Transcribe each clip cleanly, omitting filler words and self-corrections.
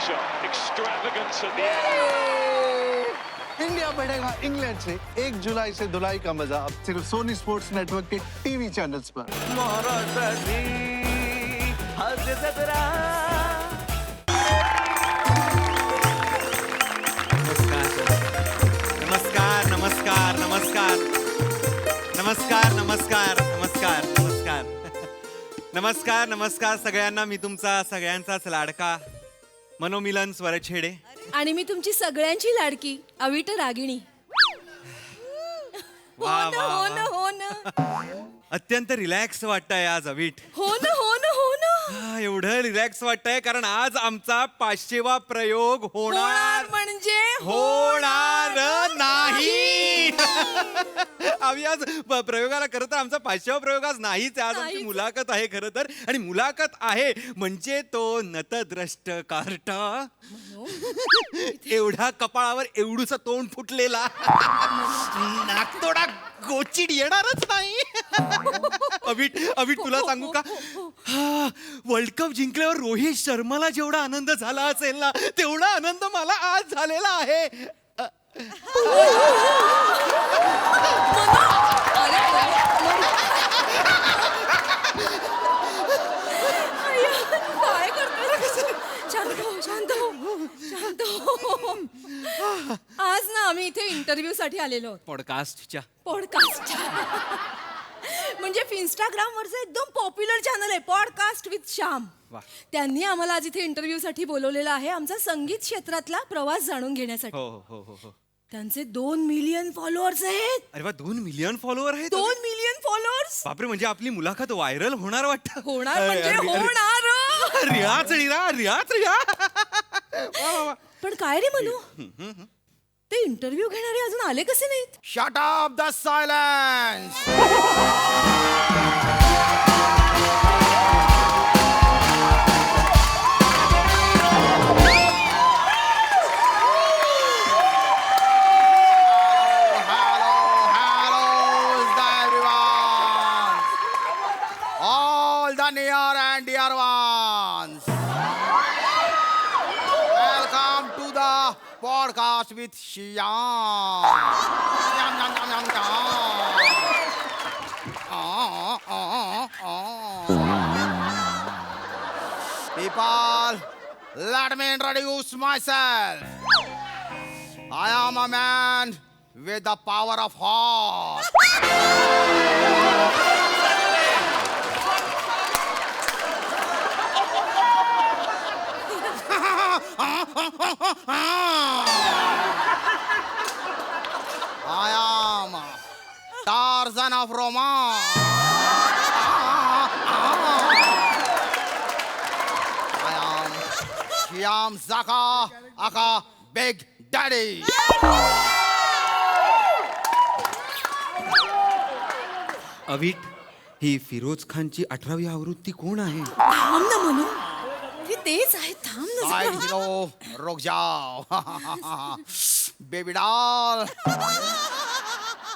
shot. Extravagance at the end. India बढ़ेगा England से 1 जुलाई से धुलाई का मजा अब सिर्फ सोनी स्पोर्ट्स नेटवर्क के टीवी चैनल्स पर। नमस्कार नमस्कार नमस्कार नमस्कार नमस्कार नमस्कार नमस्कार नमस्कार नमस्कार सगळ्यांना. मी तुमचा सगळ्यांचाच लाडका मनोमिलन स्वरछेडे आणि मी तुमची सगळ्यांची लाडकी अविट रागिणी. वा, हो ना वा, हो वा. ना हो ना अत्यंत रिलॅक्स वाटतंय आज अवीट. हो ना हो ना हो ना एवढं रिलॅक्स वाटतंय कारण आज आमचा 500वा प्रयोग होणार होणार म्हणजे होणार नाही. आम्ही आज प्रयोगाला खरं तर आमचा 500वा प्रयोग आज नाहीच. आज आमची नाहीच. मुलाखत आहे खरं तर. आणि मुलाखत आहे म्हणजे तो नतद्रष्ट कार्टा एवढ्या कपाळावर एवढूसा तोंड फुटलेला नाकतोडा गोचिड येणारच नाही. अभिट अभिट तुला सांगू का, वर्ल्ड कप जिंकल्यावर रोहित शर्माला जेवढा आनंद झाला असेल ना तेवढा आनंद मला आज झालेला आहे. काय करतोय? शांत हो शांत हो शांत हो. आज ना आम्ही इथे इंटरव्ह्यू साठी आलेलो आहोत. पॉडकास्टच्या पॉडकास्टच्या म्हणजे इंस्टाग्राम वरचं एकदम पॉप्युलर चॅनल आहे पॉडकास्ट विथ श्याम. वा. त्यांनी आम्हाला आज इथे इंटरव्ह्यू साठी बोलवलेलं आहे आमचा संगीत क्षेत्रातला प्रवास जाणून घेण्यासाठी. हो हो हो हो. त्यांचे 2 मिलियन फॉलोअर्स आहेत. अरे वा, 2 मिलियन फॉलोअर आहेत. 2 मिलियन फॉलोअर्स बापरे, म्हणजे आपली मुलाखत व्हायरल होणार वाटतं. होणार म्हणजे होणार. रियाज रिया रियाज रिया. वा, वा, वा. पण काय रे म्हणू ते इंटरव्ह्यू घेणारे अजून आले कसे नाहीत? Shut up the silence! Hello, everyone! All the near and dear ones! Welcome to the podcast with Shyam. Yum, yum, yum, yum, yum. People, let me introduce myself. I am a man with the power of heart. I am Tarzan of romance. I am Shyam Zaka, aka Big Daddy. अवीट, ही फिरोज खानची 18वी आवृत्ती कोण आहे? थांब ना म्हणू हे तेच आहे. थांब ना Side जरा. hero, रुक जाओ. Baby doll.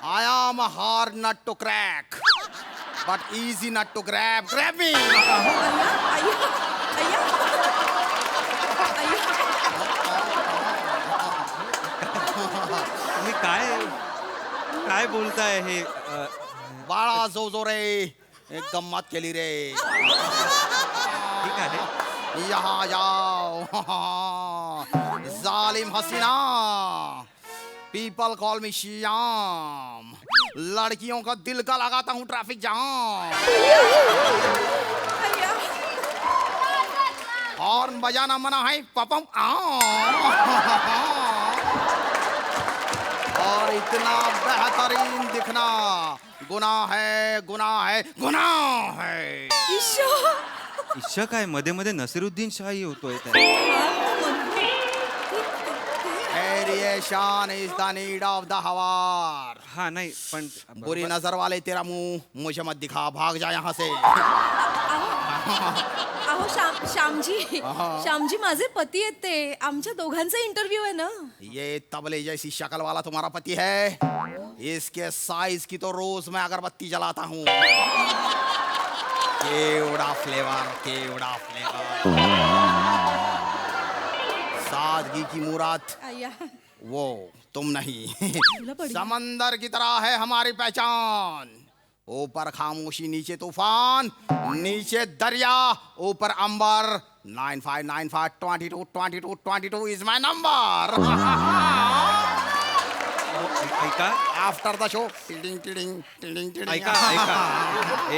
I am a hard nut to crack, but easy nut to grab. Grab me. अय्या, अय्या, अय्या. तुम्ही काय काय बोलताय हे? बाळा जो जो रे एक गम्मत केली रे. ठीक आहे. यहाँ जाओ. जालिम हसीना. पीपल कॉल मी श्याम. लड़कियों का दिल का लगाता हूँ ट्रैफिक जाम. अय्या. हॉर्न बजाना मना है पपम. और इतना बेहतरीन दिखना गुनाह है गुनाह है गुनाह है. ईशा. इच्छा काय मध्ये मध्ये नसीरुद्दीन शाही होतोय त्या. Variation is the need of the hour. हा नाही पण बुरी नजर वाले तेरा मुंह मुझे मत दिखा. भाग जा यहाँ से. अहो श्यामजी माझे पती आहेत ते. आमच्या दोघांचा इंटरव्ह्यू आहे ना. ये तबले जैसी शक्ल वाला तुम्हारा पति है. इसके साइज की तो रोज मैं अगरबत्ती जलाता हूँ. केवड़ा फ्लेवर केवड़ा फ्लेवर. सादगी की मूरत आया वो तुम नहीं पड़ी। समंदर की तरह है हमारी पहचान, ऊपर खामोशी नीचे तूफान, नीचे दरिया ऊपर अंबर। 9595222222 इज माय नंबर। ऐका आफ्टर द शो टिडिंग टिडिंग टिडिंग टिडिंग। ऐका ऐका ए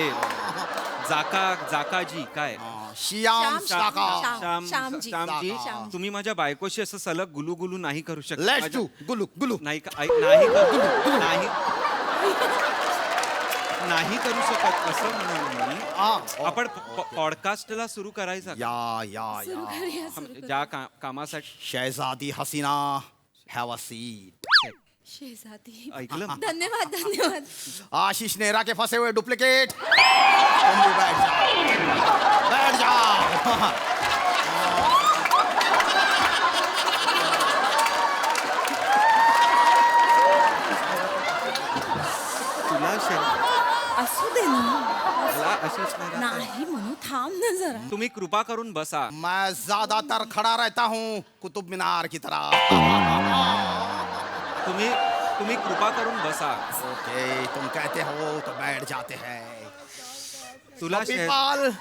जाकाजी काय श्याम साका। श्यामजी. श्यामजी श्यामजी. तुम्ही माझ्या बायकोशी असं सलग गुलू गुलू नाही करू शकत. लेट्स माझ्या- डू गुलू गुलू। नाही का नाही नाही नाही करू शकत असं म्हणून मी आपण पॉडकास्टला सुरू करायचा का? या या सुरू या करूया, सुरू करूया. ज्या कामासाठी शहजादी हसीना हैव अ सीट। शेजादी ऐकलं? धन्यवाद धन्यवाद. आशीष नेहरा के फंसे हुए डुप्लीकेट, तुम भी बैठ जाओ, बैठ जाओ। तुला असू दे ना. आशिष नाही राहत. नाही म्हणू थांब ना जरा. तुम्ही कृपा करून बसा. मैं ज्यादातर खड़ा रहता हूँ कुतुब मीनार की तरह। तुम्ही कृपा करून बसा. ओके तुम कहते हो तो बैठ जाते हैं। तुला पीपल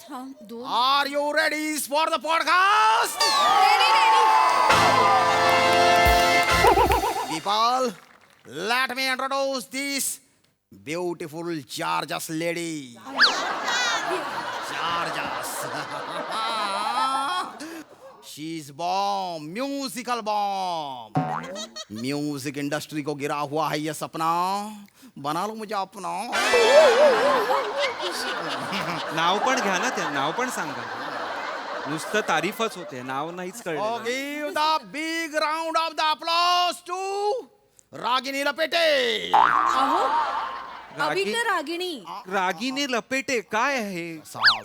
थांब दोन. Are you ready for the podcast? People, let me introduce this beautiful Georgia's lady. Georgia's. She's bomb, musical bomb. Music industry को गिरा हुआ है ये सपना, बना लो मुझे अपना। नाव पण घ्या ना, ते नाव पण सांगा. नुसतं तारीफच होते, नाव नाहीच Oh, कळलं. give the big round of the applause to Ragini लपेटे. अहो रागी- अभिक रागिणी. रागिनी लपेटे काय आहे?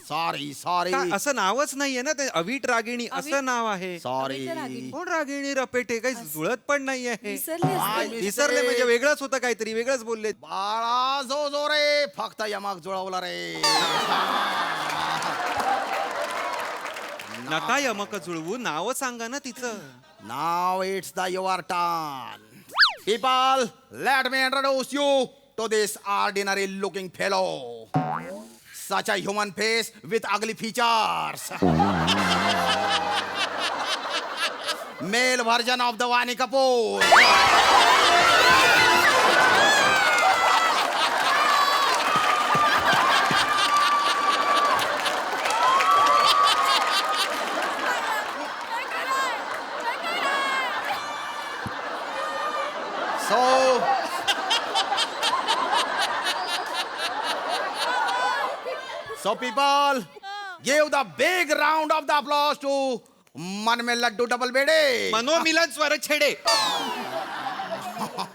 सॉरी सॉरी का असं नावच नाहीये ना ते. अवीट रागिणी असं नाव आहे. सॉरी. अभिक रागिणी. कोण रागिणी लपेटे काही जुळत पण नाही आहे. विसरले असते. विसरले म्हणजे वेगळंच होतं काहीतरी, वेगळंच बोलले. बाळा जो जो रे फक्त यमक जुळवला रे. नका यमक जुळवू, नाव सांगा ना तिचं. Now it's the your turn. People, let me introduce you to this ordinary looking fellow. Such a human face with ugly features. Male version of the Vani Kapoor. So people, give the big round of the applause to मन में laddoo double बेडे. मनोमिलन स्वर छेडे.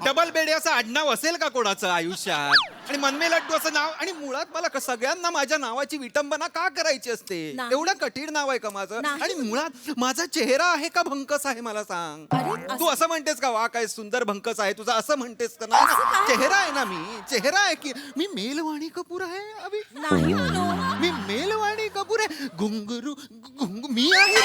Double बेडे असं आडनाव असेल का कोणाचं आयुष्यात? आणि मनमे लड्डू असं नाव. आणि मुळात मला सगळ्यांना माझ्या नावाची विटंबना का करायची असते? नाही. एवढं कठीण नाव आहे का माझं? नाही. आणि मुळात माझा चेहरा आहे का भंकस आहे मला सांग. अरे, असं- तू असं म्हणतेस का वा काय सुंदर भंकस आहे तुझा असं म्हणतेस का? असं नाही काय? चेहरा आहे ना, मी चेहरा आहे की मी मेलवाणी कपूर आहे अभि. नाही म्हणू. मी मेलवाणी कपूर आहे. घुंगरू मी आहे.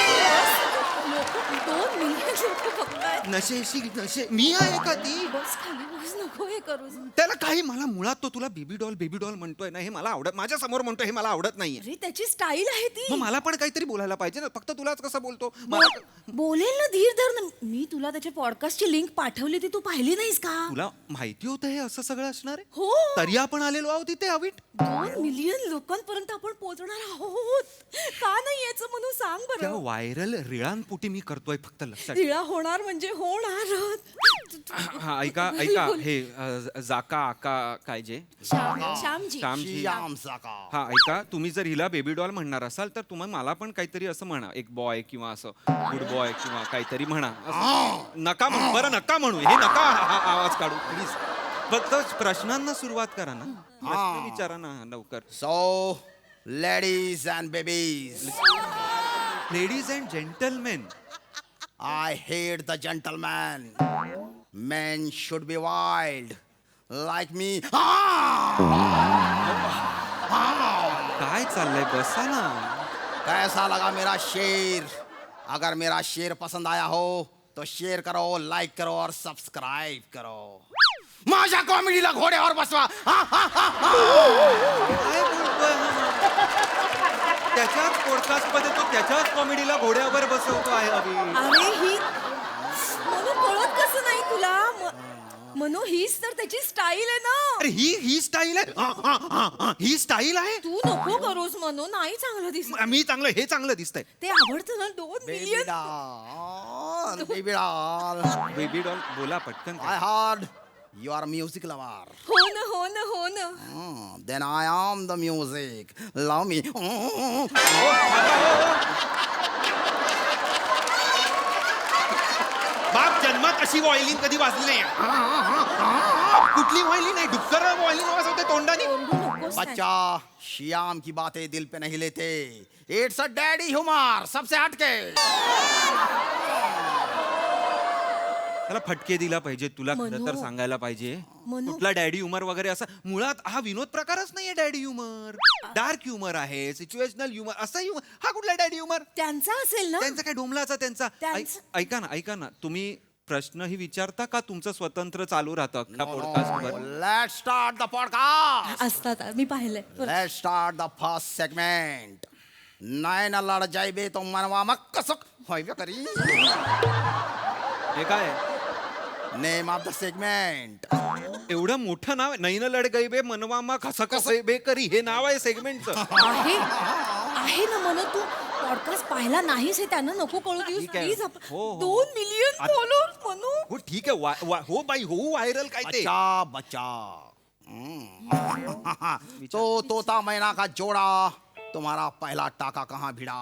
लोक 2 मिलियन लोक बघतायत. नशेशी नशे मी आहे का ती? बस खाली बस नको हे करू. त्याला काही मला मुळात तो तुला बेबी डॉल म्हणतोय ना, हे मला आवडत. माझ्या समोर म्हणतोय हे मला आवडत नाहीये. अरे त्याची स्टाईल आहे ती. मग मला पण काहीतरी बोलायला पाहिजे ना. फक्त तुलाच कसं बोलतो मला. बोलेल ना, धीर धर ना. मी तुला त्याच्या पॉडकास्टची लिंक पाठवली ती तू पाहिली नाहीस का? तुला माहिती होतं हे असं सगळं असणार आहे? हो. तरी आपण आलेलो आहोत तिथे अवीट. 2 मिलियन लोकांपर्यंत आपण पोहोचणार आहोत. का नाही याचं म्हणून सांग त्या बरं. व्हायरल रिळांपोटी मी करतोय फक्त लक्षात. तिळा होणार म्हणजे होणारच. हा ऐका हे जाका आका काय जे श्यामजी. श्यामजी. श्याम साका. हा ऐका, तुम्ही जर हिला बेबी डॉल म्हणणार असाल तर तुम्हाला मला पण काहीतरी असं म्हणा, एक बॉय किंवा असं गुड बॉय किंवा काहीतरी म्हणा. नका म्हणू, बरं नका म्हणू, हे नका आवाज काढू प्लीज. फक्त प्रश्नांना सुरुवात करा ना, प्रश्न विचारा ना लवकर. So, ladies and babies, ladies and gentlemen. I hate the gentleman. Men should be wild, like me. काय चाललंय? बसा ना. कैसा लगा मेरा शेर? अगर मेरा शेर पसंद आया हो तो शेयर करो, लाइक करो और सब्सक्राइब करो. माझ्या कॉमेडीला घोड्यावर बसवा. हा, हा, हा, हा. काय बोलतोय हा माणूस? त्याच्याच पॉडकास्ट मध्ये तो त्याच्याच कॉमेडीला घोड्यावर बसवतो आहे अभि. अरे ही मनू कळत कसं नाही तुला मनू हीच तर त्याची स्टाईल आहे ना. अरे ही स्टाईल आहे. ही स्टाईल आहे. तू नको करूस मनू, नाही चांगलं दिसत. मी चांगलं, हे चांगलं दिसतंय. ते आवडतं ना 2 baby million. Doll, baby doll. Baby doll बोला पटकन. I heard you are a music lover. हो ना हो ना हो ना. Then I am the music. Love me. बाप जन्मात अशी व्हायलिन कधी वाजली नाही. कुठली व्हायलिन नाही, डुक्कर व्हायलिन वाजवते तोंडाने. ओरडू नकोस काय. बच्चा, श्याम की बातें दिल पे नहीं लेते. It's a daddy humor. सबसे हटके. त्याला फटके दिला पाहिजे. तुला खरं तर मनू. सांगायला पाहिजे. मनू. कुठला डॅडी ह्युमर वगैरे असं मुळात हा विनोद प्रकारच नाहीये. डॅडी ह्युमर डार्क ह्युमर आहे, सिच्युएशनल ह्युमर असा ह्युमर. हा कुठला डॅडी ह्युमर? त्यांचा असेल ना. त्यांचा काय डोमलाचा त्यांचा. त्यांचं- ऐका ना तुम्ही प्रश्नही विचारता का तुमचं स्वतंत्र चालू राहतं अख्खा पॉडकास्ट वर? Let's start the podcast. असतात मी पाहिलंय. Let's start the first segment. नाही ना लढ जायबे तो मनवा मग कसं व्हायवे करी. हे काय नेम ऑफ द सेगमेंट. एवढं मोठं नाव आहे. नैन लढ गई बे मनवामा कसं कसं बेकरी हे नाव आहे सेगमेंटचं. आहे ना मनू, तू पॉडकास्ट पाहिला नाहीस हे त्यांना नको कळू देऊस ठीक आहे. प्लीज. हो, हो. 2 मिलियन आता- फॉलोअर्स मनू. हो ठीक आहे. हो बाई हो व्हायरल काय ते. बच्चा बच्चा. तो तोता मैना का जोड़ा तुम्हारा पहला टाका कहाँ भिड़ा.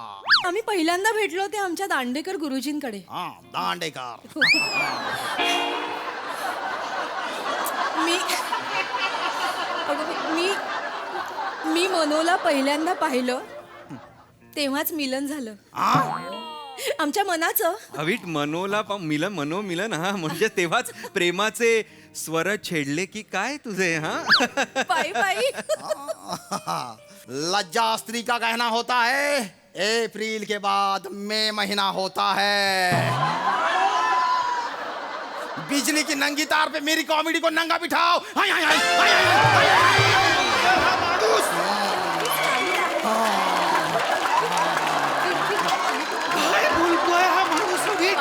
आम्ही पहिल्यांदा भेटलो ते आमच्या दांडेकर गुरुजींकडे. हाँ दांडेकर. मी अगं, मी मनोला पहिल्यांदा पाहिलं तेव्हाच मिलन झालं आमच्या मनाचं. अविट मनोला मिलन हा म्हणजे तेव्हाच प्रेमाचे स्वर छेडले की काय तुझे. हा बाई बाई. लज्जा स्त्री का गहना होता है. अप्रैल के बाद मई महीना होता है. बिजली की नंगी तार पे मेरी कॉमेडी को नंगा बिठाओ. हाय हाय हाय हाय हाय हाय हाय. काय बोलतोय हा माणूस अविट?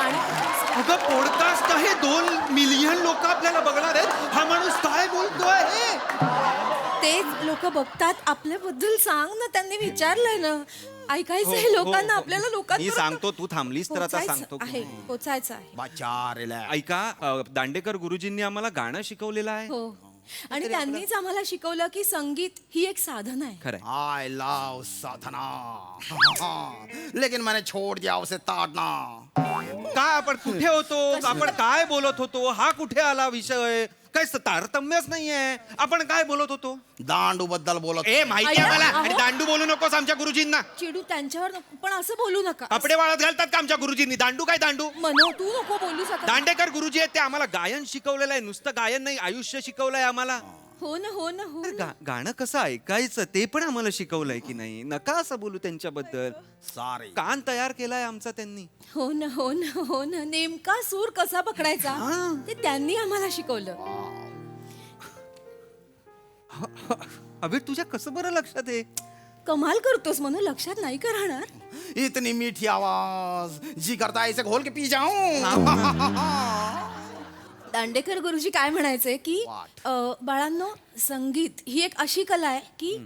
अगं पॉडकास्ट आहे, 2 मिलियन लोक आपल्याला बघणार आहेत. हा माणूस काय बोलतोय हे? तेच लोक बघतात. आपल्याबद्दल सांग ना, त्यांनी विचारलंय ना. ऐकायचंय लोकांना, आपल्याला लोकांना. मी सांगतो, तू थांबलीस तर आता सांगतो. पोचायचं आहे. बच्चा रिलॅक्स. ऐका दांडेकर गुरुजींनी आम्हाला गाणं शिकवलेलं आहे. हो, आणि त्यांनीच आम्हाला शिकवलं की संगीत ही एक साधना आहे. खरंय. I love साधना. लेकिन मैंने छोड़ दिया उसे ताड़ना. काय आपण कुठे होतो, आपण काय बोलत होतो, हा कुठे आला विषय? काय तारतम्यच नाहीये. आपण काय बोलत होतो? दांडू बद्दल बोलत. ए माहिती आहे मला. अहो. आणि दांडू बोलू नकोस आमच्या गुरुजींना. चिडू त्यांच्यावर नको, पण असं बोलू नका. कपडे वाळत घालतात का आमच्या गुरुजींनी? दांडू काय दांडू? मनो, तू नको बोलू शकत. दांडेकर गुरुजी आहेत ते आम्हाला गायन शिकवलेलं आहे. नुसतं गायन नाही, आयुष्य शिकवलंय आम्हाला. हो ना हो ना हो ना. गाणं कसं ऐकायचं ते पण आम्हाला शिकवलंय की नाही. नका असं बोलू त्यांच्याबद्दल. सारे. कान तयार केलाय आमचा त्यांनी. हो ना हो ना हो ना. नेमका सूर कसा पकडायचा ते त्यांनी आम्हाला शिकवलं. अबे तुझ्या कसं बरं लक्षात आहे? कमाल करतोस म्हणून लक्षात नाही का राहणार. इतनी मीठी आवाज जी करता है इसे घोल के पी जाऊं. दांडेकर गुरुजी काय म्हणायचे की What? बाळांनो, संगीत ही एक अशी कला आहे की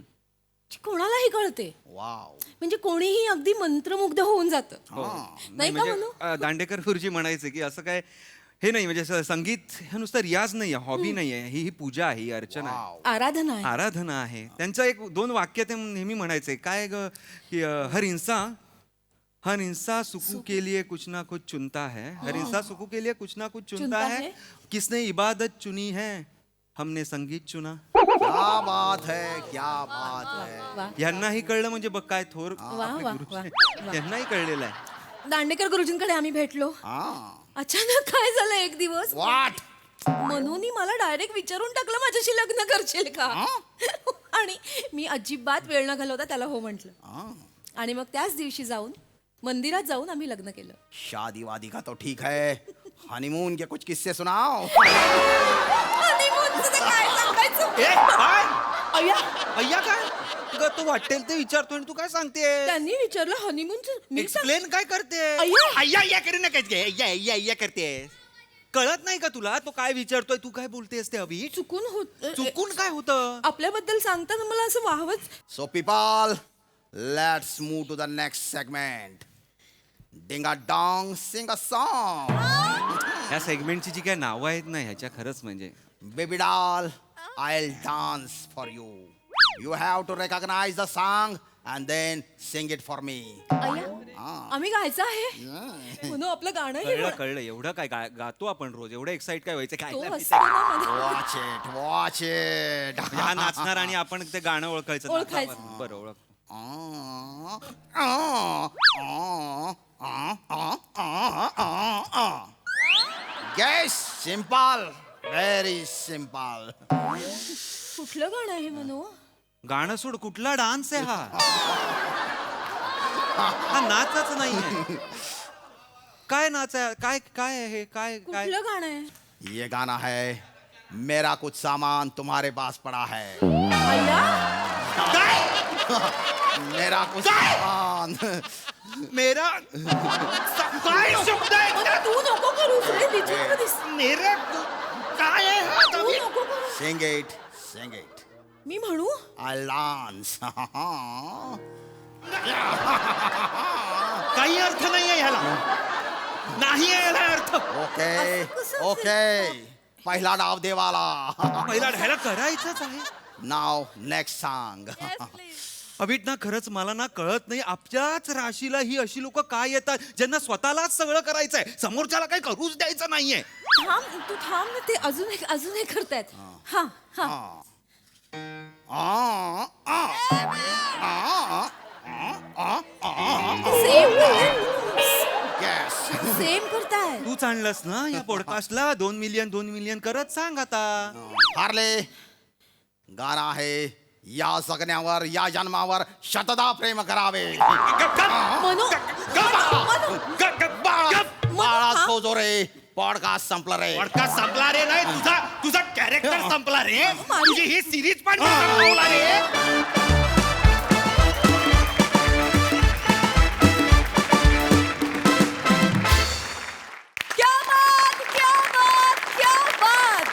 जी कोणालाही कळते. वाव. म्हणजे कोणीही अगदी मंत्रमुग्ध होऊन जातं. नाही का म्हणू? म्हणजे दांडेकर गुरुजी म्हणायचे की असं काय हे नाही, म्हणजे संगीत हे नुसतं रियाज नाही आहे, हॉबी नाही आहे, ही पूजा आहे, ही अर्चना आहे, वाव. आराधना आहे. आराधना आहे. त्यांचं 1-2 वाक्य ते नेहमी म्हणायचे. काय ग की हर इंसान सुकू के लिए कुछ ना कुछ चुनता है. हर इंसान सुकू के लिए कुछ ना कुछ चुनता है. किसने इबादत चुनी है, हमने संगीत चुना. क्या बात है, क्या बात है. वा. यांनाही कळलं म्हणजे बघ काय थोर वा, आपले वा, गुरुजी. वा. यांनाही कळलेलं आहे. दांडेकर गुरुजींकडे आम्ही भेटलो. हाँ. अचानक काय झालं एक दिवस, What? मनोनी मला डायरेक्ट विचारून टाकलं माझ्याशी लग्न करशील का. आणि मी अजिबात वेळ न घालवता त्याला हो म्हटलं. हाँ. आणि मग त्याच दिवशी जाऊन मंदिरात जाऊन आम्ही लग्न केलं. शादी वादी का तो ठीक है, हनीमून के कुछ किस्से सुनाओ. honeymoonचं ते काय सांगायचं? ए, काय? अय्या, अय्या काय ग, तू वाटेल ते विचारतोय आणि तू काय सांगते? त्यांनी विचारलं हनीमूनचं, मी एक्सप्लेन काय करते? अय्या. अय्या अय्या करू नकाच गे, अय्या अय्या अय्या करते. कळत नाही का तुला तो काय विचारतोय, तू काय बोलतेस ते अभि? चुकून होत चुकून काय होतं? आपल्याबद्दल सांगताना मला असं वाहवच. So people, let's move to the next segment. Ding a dong, sing a song. या सेगमेंटची जी काय नावं आहेत ना ह्याच्या खरंच म्हणजे Baby doll, I'll dance for you. You have to recognize the song and then sing it for me. अय्या, आम्ही गायचं आहे म्हणून आपलं गाणं हे कळलं म्हणा- कळलं एवढं काय गातो आपण रोज, एवढं एक्साइट काय व्हायचं काय तो नाही. असतो ना मध्ये. Watch it, watch it. हा नाचणार आणि आपण ते गाणं ओळखायचं. ओळखायचं. बरं ओळख. Guess, simple, very simple. कुठलं गाणं आहे म्हणू? गाणं सोड, कुठला डान्स आहे हा? हा नाचच नाहीये. काय नाच आहे? काय काय आहे? काय काय कुठलं गाणं आहे? ये गाना है मेरा कुछ सामान तुम्हारे पास पड़ा है. अय्या, मेरा कुछ सामान. मेरा काय शब्द आहे? अगं, तू नको करू रे, विचित्र दिसत. मेरा काय आहे हा? तू नको करू. Sing it, sing it. मी म्हणू? I'll dance. काही अर्थ नाहीये ह्याला. नाही आहे याला अर्थ. Okay, असं कसं okay. पहिला डाव देवाला. पहिला ह्याला करायचंच आहे. Now next song. अभिट ना खरंच मला ना कळत नाही, आपल्याच राशीला ही अशी लोक काय येतात ज्यांना स्वतःलाच सगळं करायचंय, समोरच्याला काही करूच द्यायचं नाहीये. तू थांब ना, ते अजून एक करतायत. हा हा Yes. सेम करताय. तूच आणलंस ना या पॉडकास्टला. 2 मिलियन करत सांग आता. हार्ले, गाना है या जगण्यावर या जन्मावर शतदा प्रेम करावे. म्हणू बाळा खोजो रे, पॉडकास्ट संपला रे. पॉडकास्ट संपला रे? नाही, तुझा कॅरेक्टर संपला रे. तुझी ही सिरीज पण संपला रे. क्या बात, क्या बात, क्या बात.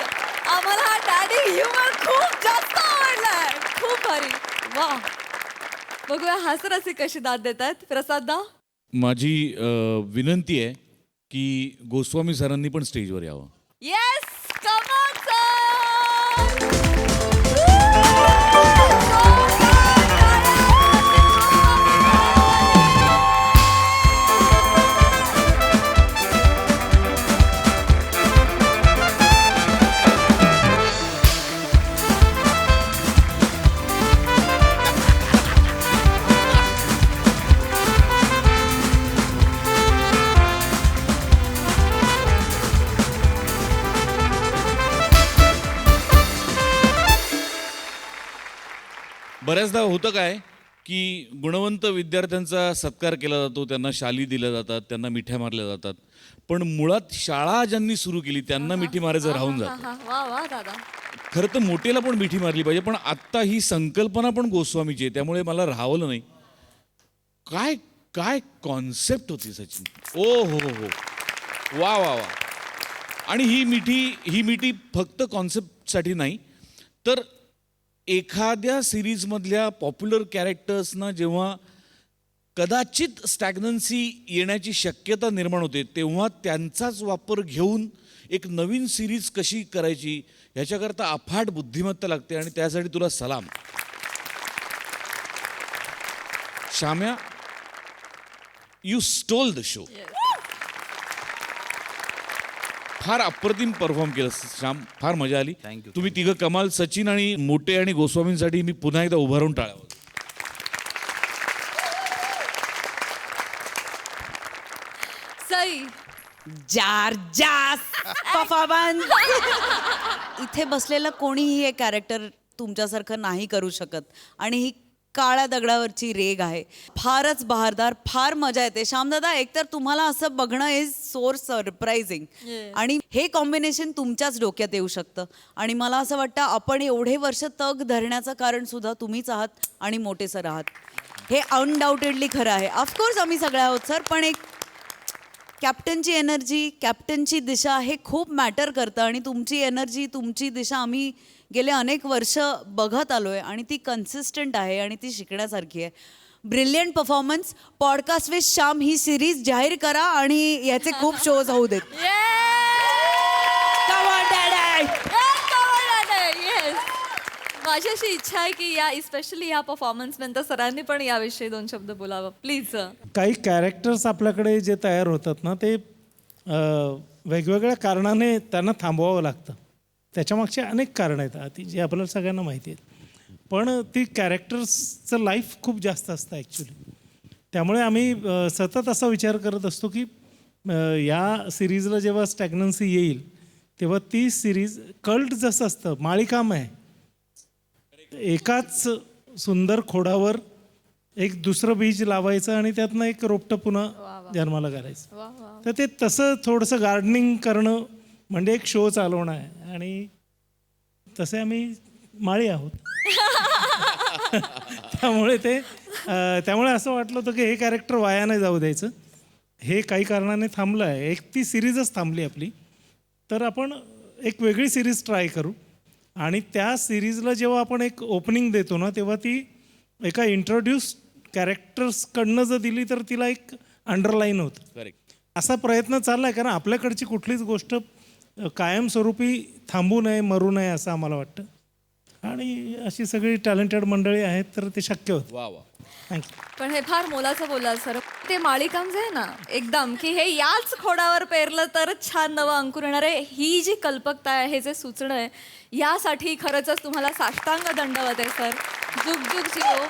आम्हाला हा डॅडी ह्युमर खूप जास्त आवडलाय. खूप भारी. वा, बघूया हास्यरसिक कशी दाद देतात. प्रसाद दा, माझी विनंती आहे की गोस्वामी सरांनी पण स्टेजवर यावं. येस, कम ऑन बऱ्याचदा होतं काय की गुणवंत विद्यार्थ्यांचा सत्कार केला जातो, त्यांना शाली दिल्या जातात, त्यांना मिठ्या मारल्या जातात, पण मुळात शाळा ज्यांनी सुरू केली त्यांना मिठी मारायचं राहून जातं. वा वा दादा. खरं तर मोठेला पण मिठी मारली पाहिजे, पण आत्ता ही संकल्पना पण गोस्वामीची आहे, त्यामुळे मला राहावलं नाही. काय काय कॉन्सेप्ट होती सचिन. ओ हो हो हो, वा वा वा. आणि ही मिठी फक्त कॉन्सेप्टसाठी नाही, तर एखाद्या सिरीजमधल्या पॉप्युलर कॅरेक्टर्सना जेव्हा कदाचित स्टॅग्नन्सी येण्याची शक्यता निर्माण होते तेव्हा त्यांचाच वापर घेऊन एक नवीन सिरीज कशी करायची ह्याच्याकरता अफाट बुद्धिमत्ता लागते, आणि त्यासाठी तुला सलाम. श्याम्या, यू स्टोल द शो. फार अप्रतिम परफॉर्म केलं श्याम, फार मजा आली. तुम्ही तिघं कमाल. सचिन आणि मोटे आणि गोस्वामींसाठी मी पुन्हा एकदा उभा राहून टाळावं. सई, जास परफॉर्मन्स. इथे बसलेलं कोणीही हे कॅरेक्टर तुमच्यासारखं नाही करू शकत, आणि ही काळ्या दगडावरची रेग आहे. फारच बहारदार, फार मजा येते. श्यामदादा, एकतर तुम्हाला असं बघणं इज सोर सरप्राइझिंग. आणि हे कॉम्बिनेशन तुमच्याच डोक्यात येऊ शकतं. आणि मला असं वाटतं आपण एवढे वर्ष तग धरण्याचं कारण सुद्धा तुम्हीच आहात आणि मोठे सर आहात. हे अनडाऊटेडली खरं आहे. ऑफकोर्स आम्ही सगळे आहोत सर, पण एक कॅप्टनची एनर्जी, कॅप्टनची दिशा हे खूप मॅटर करतं. आणि तुमची एनर्जी, तुमची दिशा आम्ही गेले अनेक वर्ष बघत आलो आहे आणि ती कन्सिस्टंट आहे आणि ती शिकण्यासारखी आहे. Brilliant performance. Podcast with Shyam he series जाहीर करा आणि याचे खूप शोज होऊ देत. येस, माझी अशी इच्छा आहे की या स्पेशली या परफॉर्मन्स नंतर सरांनी पण याविषयी 2 शब्द बोलावं प्लीज. काही कॅरेक्टर्स आपल्याकडे जे तयार होतात ना ते वेगवेगळ्या कारणाने त्यांना थांबवावं लागतं. त्याच्यामागचे अनेक कारणं आहेत जी आपल्याला सगळ्यांना माहिती आहेत. पण ती कॅरेक्टर्सचं लाईफ खूप जास्त असतं ॲक्च्युली. त्यामुळे आम्ही सतत असा विचार करत असतो की या सिरीजला जेव्हा स्टॅग्नन्सी येईल तेव्हा ती सिरीज कल्ट जसं असतं, माळीकाम आहे. एकाच सुंदर खोडावर एक दुसरं बीज लावायचं आणि त्यातनं एक रोपटं पुन्हा जन्माला घालायचं. तर ते तसं थोडंसं गार्डनिंग करणं म्हणजे एक शो चालवणं आहे. आणि तसे आम्ही माळी आहोत. त्यामुळे असं वाटलं होतं की हे कॅरेक्टर वाया नाही जाऊ द्यायचं. हे काही कारणाने थांबलं आहे, एक ती सिरीजच थांबली आपली. तर आपण एक वेगळी सिरीज ट्राय करू. आणि त्या सिरीजला जेव्हा आपण एक ओपनिंग देतो ना तेव्हा ती एका इंट्रोड्यूस कॅरेक्टर्सकडनं जर दिली तर तिला एक अंडरलाईन होतं. करेक्ट. असा प्रयत्न चालला आहे, कारण आपल्याकडची कुठलीच गोष्ट कायमस्वरूपी थांबू नये, मरू नये असं आम्हाला वाटतं. आणि अशी सगळी टॅलेंटेड मंडळी आहेत तर ते शक्य होतं. वा वा. थँक्यू. पण हे फार मोलाचं बोलला सर. ते माळीकाम जे आहे ना एकदम की हे याच खोडावर पेरलं तरच छान नवं अंकुर येणार आहे, ही जी कल्पकता आहे, हे जे सुचणं आहे, यासाठी खरंच तुम्हाला साष्टांग दंडवत आहे सर. जुग जुग जिओ.